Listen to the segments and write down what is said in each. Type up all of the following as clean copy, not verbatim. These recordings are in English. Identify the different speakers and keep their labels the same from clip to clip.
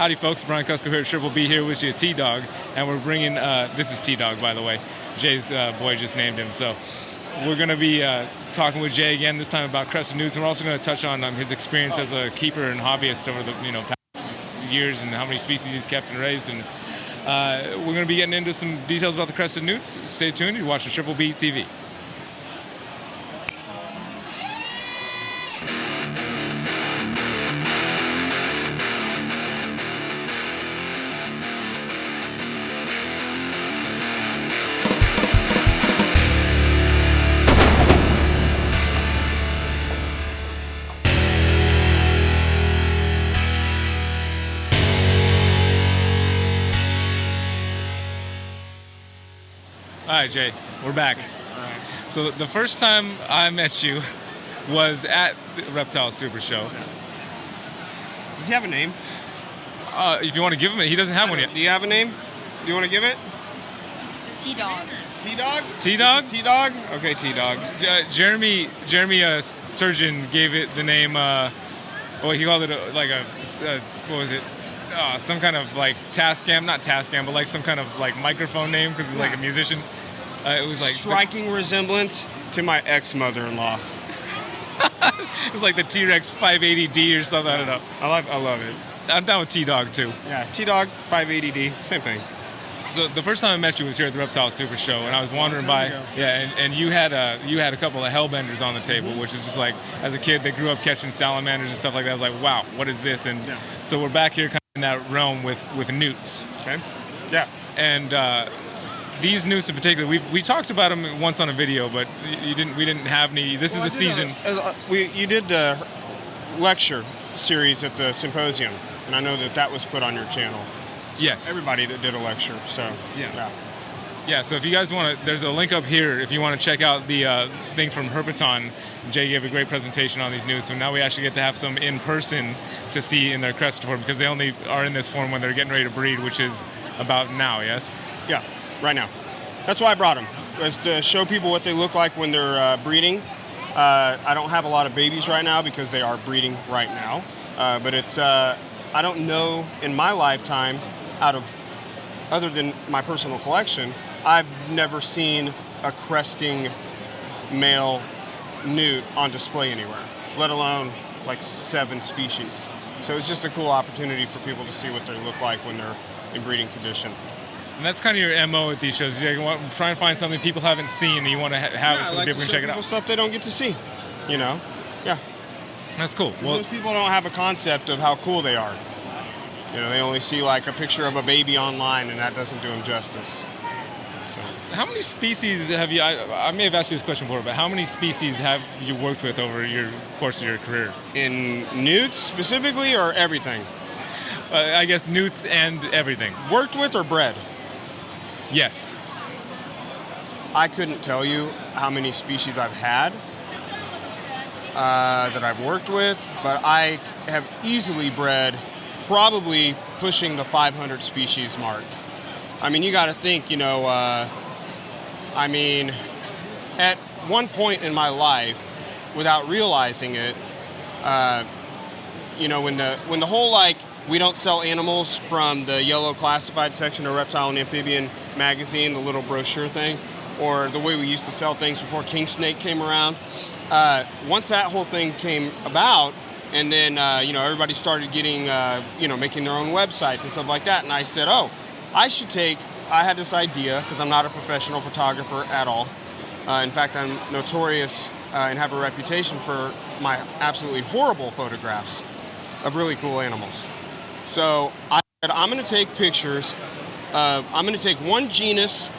Speaker 1: Howdy, folks. Brian Cusco here at Triple B here with you, T-Dog. And we're bringing, this is T-Dog, by the way. Jay's boy just named him. So we're going to be talking with Jay again, this time about Crested Newts. And we're also going to touch on his experience as a keeper and hobbyist over the past years and how many species he's kept and raised. And we're going to be getting into some details about the Crested Newts. Stay tuned. You're watching Triple B TV. All right, Jay, we're back.
Speaker 2: All right.
Speaker 1: So the first time I met you was at the Reptile Super Show.
Speaker 2: Does he have a name?
Speaker 1: If you want to give him it, he doesn't have one yet.
Speaker 2: Do you have a name? Do you want to give it?
Speaker 3: T-Dog.
Speaker 2: T-Dog?
Speaker 1: T-Dog?
Speaker 2: T-Dog? Okay, T-Dog.
Speaker 1: Jeremy Sturgeon gave it the name, he called it what was it? Some kind of like Tascam, not Tascam, but like some kind of like microphone name because he's like a musician. It was like
Speaker 2: striking resemblance to my ex-mother-in-law.
Speaker 1: It was like the T-Rex 580D or something. I don't know.
Speaker 2: I love it.
Speaker 1: I'm down with T-Dog too.
Speaker 2: Yeah, T-Dog 580D, same thing.
Speaker 1: So the first time I met you was here at the Reptile Super Show, and I was wandering by. Yeah, and you had a couple of hellbenders on the table, which is just like, as a kid that grew up catching salamanders and stuff like that. I was like, wow, what is this? And so we're back here kind of in that realm with newts.
Speaker 2: Okay. Yeah.
Speaker 1: And these newts in particular, we talked about them once on a video, but we didn't have any. This is the season.
Speaker 2: You did the lecture series at the symposium, and I know that was put on your channel.
Speaker 1: Yes.
Speaker 2: Everybody that did a lecture, so
Speaker 1: yeah. So if you guys want to, there's a link up here if you want to check out the thing from Herpeton. Jay gave a great presentation on these newts, and now we actually get to have some in person to see in their crested form, because they only are in this form when they're getting ready to breed, which is about now. Yes.
Speaker 2: Yeah, right now. That's why I brought them, was to show people what they look like when they're breeding. I don't have a lot of babies right now because they are breeding right now, but it's I don't know in my lifetime, other than my personal collection, I've never seen a cresting male newt on display anywhere, let alone like 7 species. So it's just a cool opportunity for people to see what they look like when they're in breeding condition.
Speaker 1: And that's kind of your MO at these shows. You want to try and find something people haven't seen, and you want to have it so that people can check it out.
Speaker 2: Stuff they don't get to see, Yeah.
Speaker 1: That's cool.
Speaker 2: Well, most people don't have a concept of how cool they are. They only see like a picture of a baby online, and that doesn't do them justice. So,
Speaker 1: how many species have you? I may have asked you this question before, but how many species have you worked with over your course of your career?
Speaker 2: In newts specifically, or everything?
Speaker 1: I guess newts and everything.
Speaker 2: Worked with or bred?
Speaker 1: Yes.
Speaker 2: I couldn't tell you how many species I've had that I've worked with, but I have easily bred probably pushing the 500 species mark. I mean, you got to think, at one point in my life, without realizing it, when the whole we don't sell animals from the yellow classified section of Reptile and Amphibian magazine, the little brochure thing, or the way we used to sell things before King Snake came around. Once that whole thing came about, and then, everybody started getting, making their own websites and stuff like that. And I said, I had this idea, because I'm not a professional photographer at all. In fact, I'm notorious and have a reputation for my absolutely horrible photographs of really cool animals. So I said, I'm going to take pictures I'm going to take one species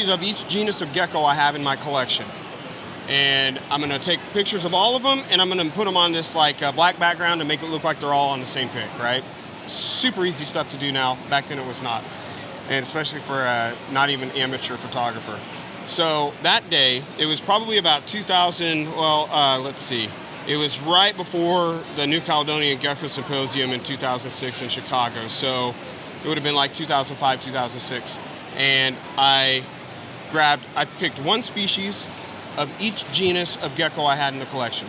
Speaker 2: of each genus of gecko I have in my collection. And I'm going to take pictures of all of them, and I'm going to put them on this black background to make it look like they're all on the same pic, right? Super easy stuff to do now. Back then it was not. And especially for a not even amateur photographer. So that day, it was probably about 2000, it was right before the New Caledonia Gecko Symposium in 2006 in Chicago. So it would have been like 2005, 2006. And I picked one species of each genus of gecko I had in the collection.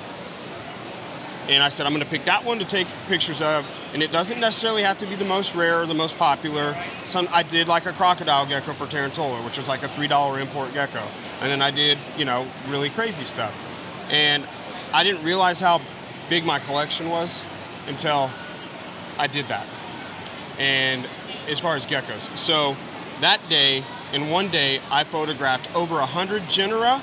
Speaker 2: And I said, I'm going to pick that one to take pictures of, And it doesn't necessarily have to be the most rare or the most popular. I did like a crocodile gecko for Tarantula, which was like a $3 import gecko. And then I did, really crazy stuff. And I didn't realize how big my collection was until I did that. And as far as geckos. So that day, in one day, I photographed over 100 genera.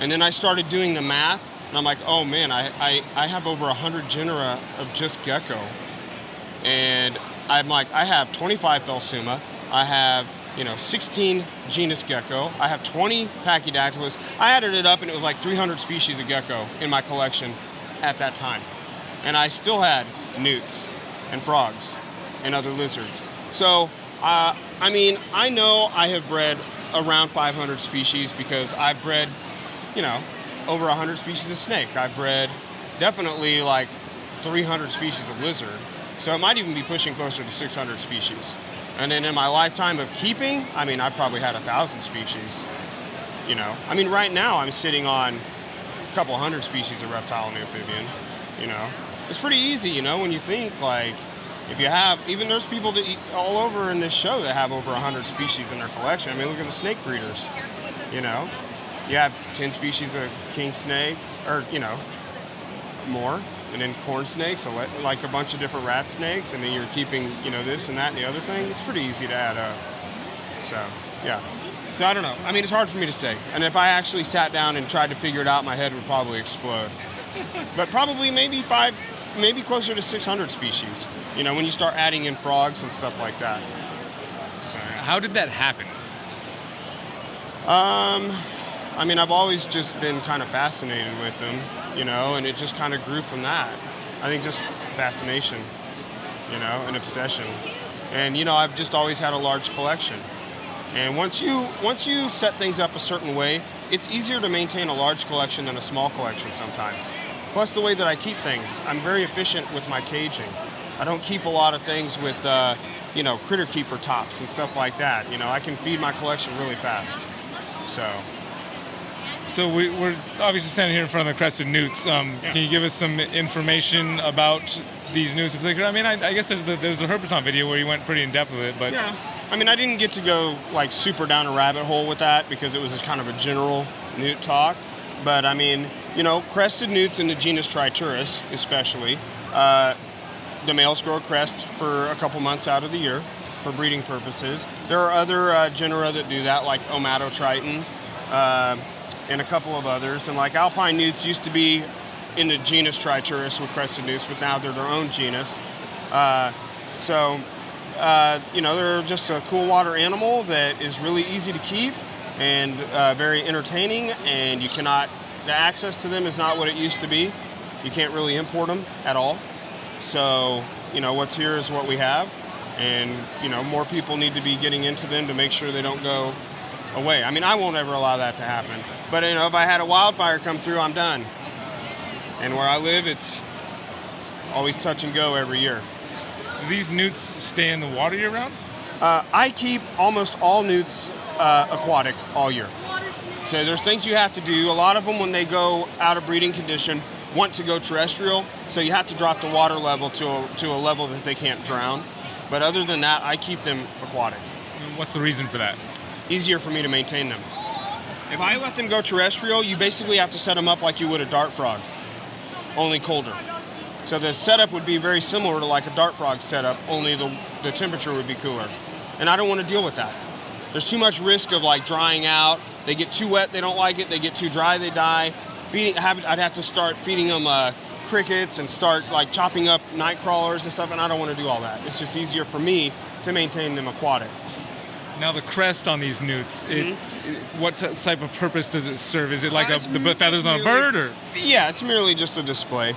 Speaker 2: And then I started doing the math. And I'm like, oh man, I have over 100 genera of just gecko. And I'm like, I have 25 Phelsuma. I have, 16 genus gecko. I have 20 Pachydaculus. I added it up and it was like 300 species of gecko in my collection at that time. And I still had newts and frogs and other lizards. So, I know I have bred around 500 species because I've bred, over 100 species of snake. I've bred definitely like 300 species of lizard. So it might even be pushing closer to 600 species. And then in my lifetime of keeping, I probably had 1,000 species. Right now I'm sitting on a couple hundred species of reptile and amphibian. It's pretty easy, when you think like, if you have, even there's people that all over in this show that have over 100 species in their collection. Look at the snake breeders, You have 10 species of king snake, or, more, and then corn snakes, like a bunch of different rat snakes, and then you're keeping, this and that and the other thing. It's pretty easy to add up. So, yeah. I don't know. It's hard for me to say. And if I actually sat down and tried to figure it out, my head would probably explode. But probably maybe closer to 600 species, when you start adding in frogs and stuff like that. So, yeah.
Speaker 1: How did that happen?
Speaker 2: I've always just been kind of fascinated with them, and it just kind of grew from that. I think just fascination, an obsession. And, I've just always had a large collection. And once you set things up a certain way, it's easier to maintain a large collection than a small collection sometimes. Plus the way that I keep things, I'm very efficient with my caging. I don't keep a lot of things with, critter keeper tops and stuff like that. I can feed my collection really fast.
Speaker 1: So we're obviously standing here in front of the Crested Newts. Can you give us some information about these newts in particular? I guess there's the Herpeton video where you went pretty in depth with it, but
Speaker 2: yeah. I didn't get to go like super down a rabbit hole with that because it was just kind of a general newt talk. But crested newts in the genus Triturus, especially, the males grow a crest for a couple months out of the year for breeding purposes. There are other genera that do that, like Omatotriton, and a couple of others. And like alpine newts used to be in the genus Triturus with crested newts, but now they're their own genus. They're just a cool water animal that is really easy to keep and very entertaining, and the access to them is not what it used to be. You can't really import them at all. So, what's here is what we have. And, more people need to be getting into them to make sure they don't go away. I won't ever allow that to happen. But, if I had a wildfire come through, I'm done. And where I live, it's always touch and go every year.
Speaker 1: Do these newts stay in the water year-round?
Speaker 2: I keep almost all newts aquatic all year. So there's things you have to do. A lot of them, when they go out of breeding condition, want to go terrestrial. So you have to drop the water level to a level that they can't drown. But other than that, I keep them aquatic.
Speaker 1: What's the reason for that?
Speaker 2: Easier for me to maintain them. If I let them go terrestrial, you basically have to set them up like you would a dart frog, only colder. So the setup would be very similar to like a dart frog setup, only the temperature would be cooler. And I don't want to deal with that. There's too much risk of like drying out. They get too wet, they don't like it. They get too dry, they die. I'd have to start feeding them crickets and start like chopping up night crawlers and stuff, and I don't want to do all that. It's just easier for me to maintain them aquatic.
Speaker 1: Now the crest on these newts, what type of purpose does it serve? Is it like the feathers on a bird, or?
Speaker 2: Yeah, it's merely just a display.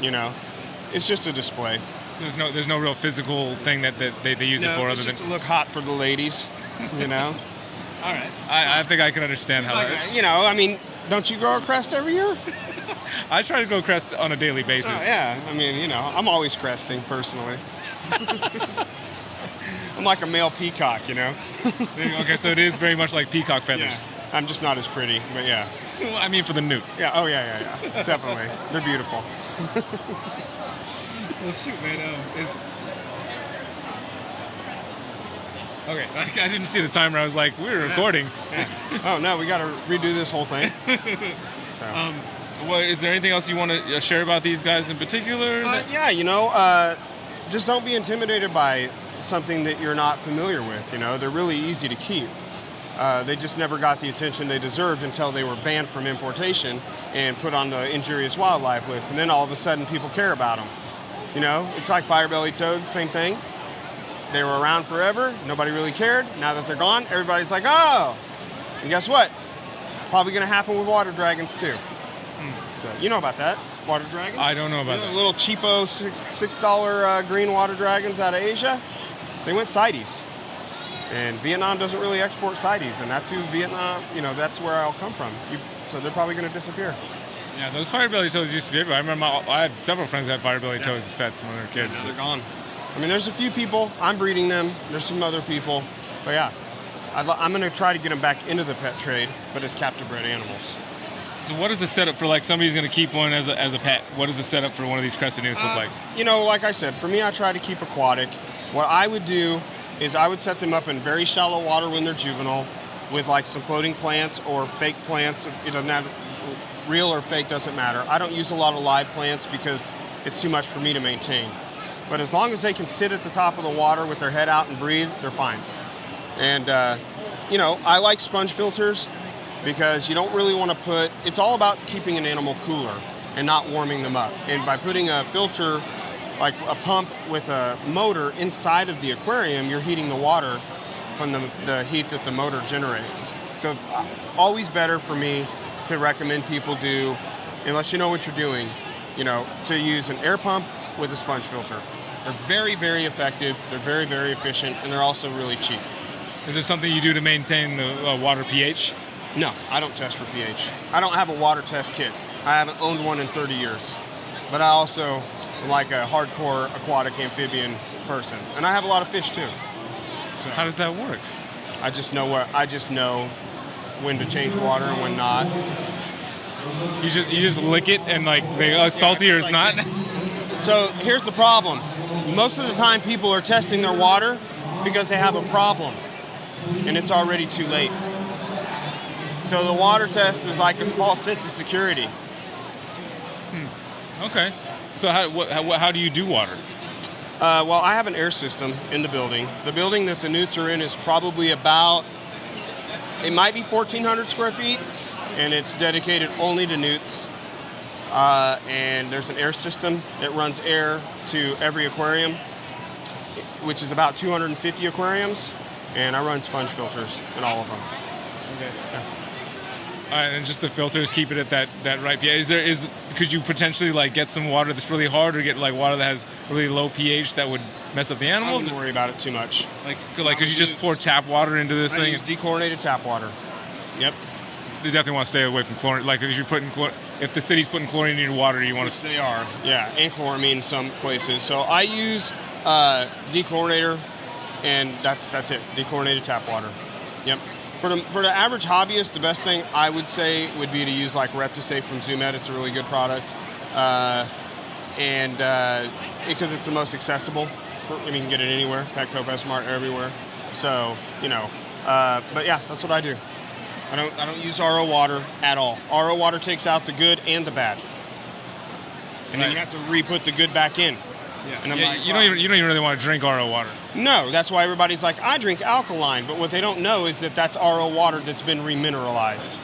Speaker 2: It's just a display.
Speaker 1: So there's no real physical thing that they use it for, other than
Speaker 2: to look hot for the ladies. All
Speaker 1: right. I think I can understand how that.
Speaker 2: Don't you grow a crest every year?
Speaker 1: I try to go crest on a daily basis.
Speaker 2: Oh, yeah. I'm always cresting personally. I'm like a male peacock,
Speaker 1: Okay, so it is very much like peacock feathers.
Speaker 2: Yeah. I'm just not as pretty, but yeah.
Speaker 1: Well, for the newts.
Speaker 2: Yeah, yeah. Definitely. They're beautiful.
Speaker 1: Well, shoot, man. Okay, I didn't see the timer. I was like, we were recording.
Speaker 2: Yeah. Oh, no, we got to redo this whole thing. So.
Speaker 1: Well, is there anything else you want to share about these guys in particular?
Speaker 2: Yeah, just don't be intimidated by something that you're not familiar with. They're really easy to keep. They just never got the attention they deserved until they were banned from importation and put on the injurious wildlife list. And then all of a sudden, people care about them. It's like firebelly toads, same thing. They were around forever. Nobody really cared. Now that they're gone, everybody's like, oh. And guess what? Probably going to happen with water dragons, too. So, you know about that, water dragons?
Speaker 1: I don't know about that.
Speaker 2: Little cheapo $6 green water dragons out of Asia. They went CITES. And Vietnam doesn't really export CITES, and that's who Vietnam, that's where I'll come from. So they're probably going to disappear.
Speaker 1: Yeah, those firebelly toads used to be everywhere. I remember I had several friends that had firebelly toads as pets when they were kids.
Speaker 2: Now they're gone. I mean, there's a few people. I'm breeding them. There's some other people. But yeah, I'm going to try to get them back into the pet trade, but as captive bred animals.
Speaker 1: So what is the setup for, like, somebody's going to keep one as a pet? What does the setup for one of these Crested Newts look like?
Speaker 2: Like I said, for me, I try to keep aquatic. What I would do is I would set them up in very shallow water when they're juvenile with, like, some floating plants or fake plants. It doesn't have, real or fake doesn't matter. I don't use a lot of live plants because it's too much for me to maintain. But as long as they can sit at the top of the water with their head out and breathe, they're fine. And, I like sponge filters because you don't really want to it's all about keeping an animal cooler and not warming them up. And by putting a filter, like a pump with a motor inside of the aquarium, you're heating the water from the heat that the motor generates. So always better for me to recommend people do, unless you know what you're doing, to use an air pump with a sponge filter. They're very, very effective, they're very, very efficient, and they're also really cheap.
Speaker 1: Is there something you do to maintain the water pH?
Speaker 2: No, I don't test for pH. I don't have a water test kit. I haven't owned one in 30 years. But I also am like a hardcore aquatic amphibian person. And I have a lot of fish too.
Speaker 1: So how does that work?
Speaker 2: I just know when to change water and when not.
Speaker 1: You just lick it and, like, it's salty or it's not?
Speaker 2: So here's the problem. Most of the time people are testing their water because they have a problem and it's already too late. So the water test is like a false sense of security.
Speaker 1: Okay. So how do you do water?
Speaker 2: Well, I have an air system in the building. The building that the Newts are in is probably it might be 1,400 square feet, and it's dedicated only to Newts. And there's an air system that runs air to every aquarium, which is about 250 aquariums, and I run sponge filters in all of them.
Speaker 1: Okay.
Speaker 2: Yeah.
Speaker 1: And just the filters keep it at that right pH. Could you potentially, like, get some water that's really hard, or get, like, water that has really low pH that would mess up the animals?
Speaker 2: I wouldn't worry about it too much.
Speaker 1: Like could you just pour tap water into this thing?
Speaker 2: I use dechlorinated tap water. Yep.
Speaker 1: They definitely want to stay away from chlorine. Like, if the city's putting chlorine in your water, you want to.
Speaker 2: They are, yeah, and chloramine in some places. So I use dechlorinator, and that's it. Dechlorinated tap water. Yep. For the average hobbyist, the best thing I would say would be to use, like, ReptiSafe from ZooMed. It's a really good product, and because it's the most accessible. You can get it anywhere. Petco, PetSmart, everywhere. So but yeah, that's what I do. I don't use RO water at all. RO water takes out the good and the bad, and then you have to re-put the good back in.
Speaker 1: Yeah. And you don't even really want to drink RO water.
Speaker 2: No, that's why everybody's like, I drink alkaline, but what they don't know is that that's RO water that's been remineralized.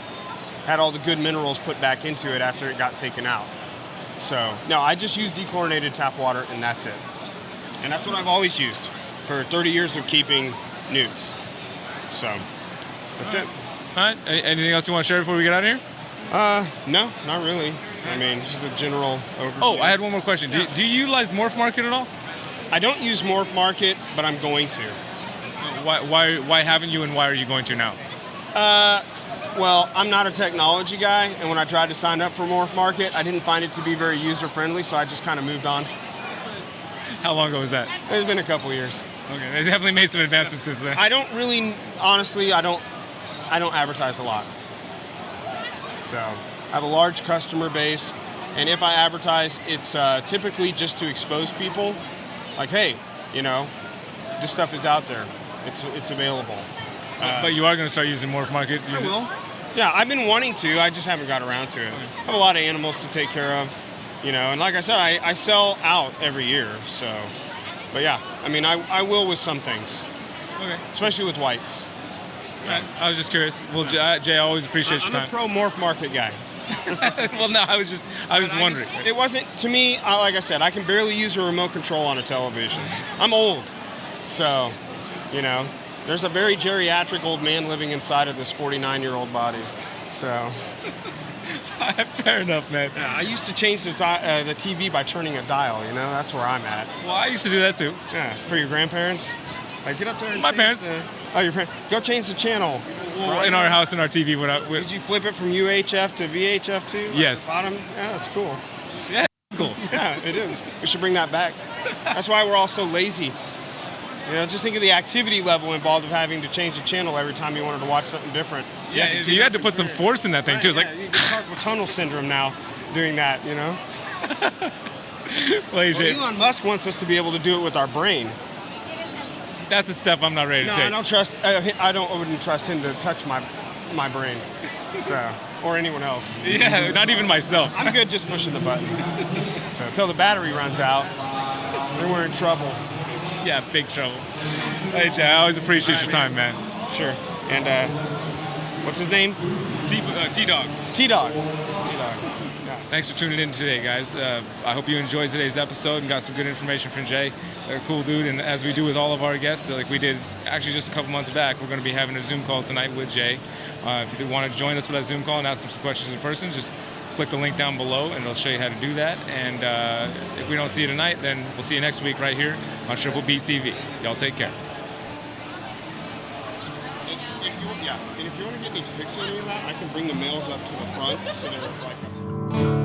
Speaker 2: Had all the good minerals put back into it after it got taken out. So, no, I just use dechlorinated tap water, and that's it. And that's what I've always used for 30 years of keeping Newts. So, that's it.
Speaker 1: All right. Anything else you want to share before we get out of here?
Speaker 2: No, not really. I mean, just a general overview.
Speaker 1: Oh, I had one more question.
Speaker 2: Yeah.
Speaker 1: Do you utilize Morph Market at all?
Speaker 2: I don't use Morph Market, but I'm going to.
Speaker 1: Why haven't you, and why are you going to now?
Speaker 2: Well, I'm not a technology guy, and when I tried to sign up for Morph Market, I didn't find it to be very user-friendly, so I just kind of moved on.
Speaker 1: How long ago was that?
Speaker 2: It's been a couple years.
Speaker 1: Okay, they definitely made some advancements since then.
Speaker 2: I don't really, honestly, I don't advertise a lot. So I have a large customer base, And if I advertise, it's typically just to expose people. Like, hey, this stuff is out there. It's available.
Speaker 1: But you are going to start using Morph Market?
Speaker 2: I will. Yeah, I've been wanting to. I just haven't got around to it. I have a lot of animals to take care of, and like I said, I sell out every year. So, but yeah, I mean, I will with some things.
Speaker 1: Okay.
Speaker 2: Especially with whites.
Speaker 1: Right. I was just curious. Well, Jay, I always appreciate your time.
Speaker 2: I'm a pro Morph Market guy.
Speaker 1: Well, no, I was wondering.
Speaker 2: It wasn't, to me, like I said, I can barely use a remote control on a television. I'm old. So, there's a very geriatric old man living inside of this 49-year-old body. So.
Speaker 1: Fair enough, man.
Speaker 2: Yeah, I used to change the TV by turning a dial, That's where I'm at.
Speaker 1: Well, I used to do that too.
Speaker 2: Yeah, for your grandparents? Like, get up there and
Speaker 1: My parents.
Speaker 2: Your parents. Go change the channel.
Speaker 1: Well, in our house, in our TV.
Speaker 2: Did you flip it from UHF to VHF too?
Speaker 1: Yes.
Speaker 2: Like the bottom? Yeah, that's cool.
Speaker 1: Yeah, cool.
Speaker 2: Yeah, it is. We should bring that back. That's why we're all so lazy. Just think of the activity level involved of having to change the channel every time you wanted to watch something different.
Speaker 1: Yeah, you had to put some force in that thing, too. It's like,
Speaker 2: you get carpal tunnel syndrome now doing that,
Speaker 1: Well,
Speaker 2: Elon Musk wants us to be able to do it with our brain.
Speaker 1: That's a step I'm not ready to take.
Speaker 2: I wouldn't trust him to touch my brain. So, or anyone else.
Speaker 1: Yeah, not even myself.
Speaker 2: I'm good just pushing the button. So until the battery runs out, then we're in trouble.
Speaker 1: Yeah, big trouble. Hey, Jay, I always appreciate your time, man.
Speaker 2: Sure. And what's his name?
Speaker 1: T-Dog.
Speaker 2: T-Dog. T-Dog. Yeah.
Speaker 1: Thanks for tuning in today, guys. I hope you enjoyed today's episode and got some good information from Jay. A cool dude, and as we do with all of our guests, like we did actually just a couple months back, we're going to be having a Zoom call tonight with Jay. If you want to join us for that Zoom call and ask some questions in person, just click the link down below and it'll show you how to do that. And if we don't see you tonight, then we'll see you next week right here on Triple B TV. Y'all take care.
Speaker 2: And if you want to get any pics of any of that, I can bring the males up to the front so they're like